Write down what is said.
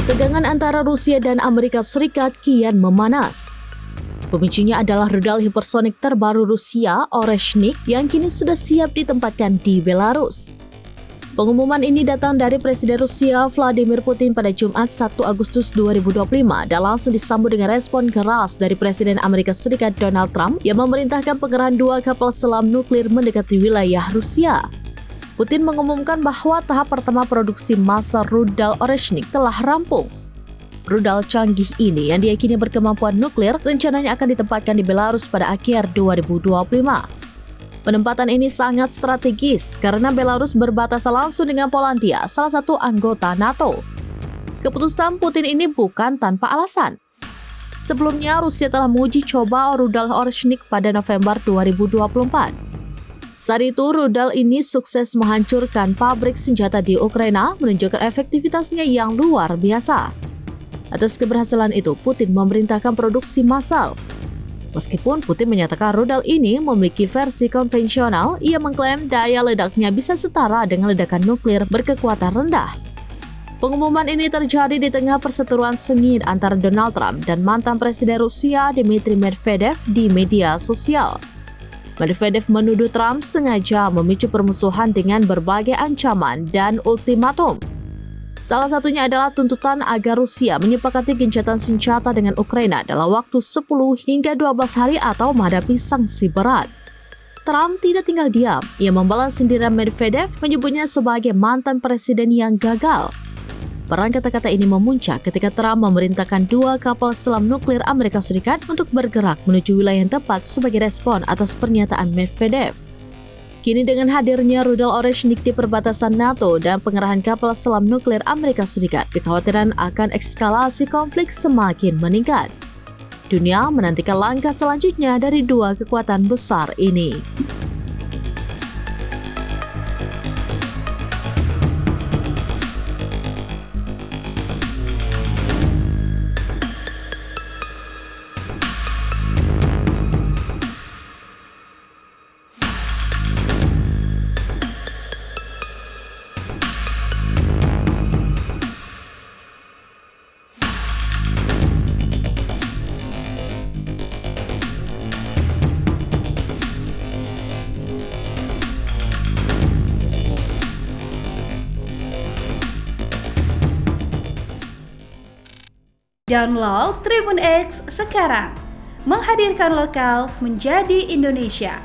Ketegangan antara Rusia dan Amerika Serikat kian memanas. Pemicunya adalah rudal hipersonik terbaru Rusia, Oreshnik, yang kini sudah siap ditempatkan di Belarus. Pengumuman ini datang dari Presiden Rusia Vladimir Putin pada Jumat 1 Agustus 2025 dan langsung disambut dengan respon keras dari Presiden Amerika Serikat Donald Trump yang memerintahkan pengerahan 2 kapal selam nuklir mendekati wilayah Rusia. Putin mengumumkan bahwa tahap pertama produksi massal rudal Oreshnik telah rampung. Rudal canggih ini yang diyakini berkemampuan nuklir rencananya akan ditempatkan di Belarus pada akhir 2025. Penempatan ini sangat strategis karena Belarus berbatasan langsung dengan Polandia, salah satu anggota NATO. Keputusan Putin ini bukan tanpa alasan. Sebelumnya, Rusia telah menguji coba rudal Oreshnik pada November 2024. Saat itu, rudal ini sukses menghancurkan pabrik senjata di Ukraina, menunjukkan efektivitasnya yang luar biasa. Atas keberhasilan itu, Putin memerintahkan produksi massal. Meskipun Putin menyatakan rudal ini memiliki versi konvensional, ia mengklaim daya ledaknya bisa setara dengan ledakan nuklir berkekuatan rendah. Pengumuman ini terjadi di tengah perseteruan sengit antara Donald Trump dan mantan Presiden Rusia Dmitry Medvedev di media sosial. Medvedev menuduh Trump sengaja memicu permusuhan dengan berbagai ancaman dan ultimatum. Salah satunya adalah tuntutan agar Rusia menyepakati gencatan senjata dengan Ukraina dalam waktu 10 hingga 12 hari atau menghadapi sanksi berat. Trump tidak tinggal diam. Ia membalas sindiran Medvedev menyebutnya sebagai mantan presiden yang gagal. Perang kata-kata ini memuncak ketika Trump memerintahkan 2 kapal selam nuklir Amerika Serikat untuk bergerak menuju wilayah yang tepat sebagai respon atas pernyataan Medvedev. Kini dengan hadirnya rudal Oreshnik di perbatasan NATO dan pengerahan kapal selam nuklir Amerika Serikat, kekhawatiran akan eskalasi konflik semakin meningkat. Dunia menantikan langkah selanjutnya dari 2 kekuatan besar ini. Download Tribun X sekarang, menghadirkan lokal menjadi Indonesia.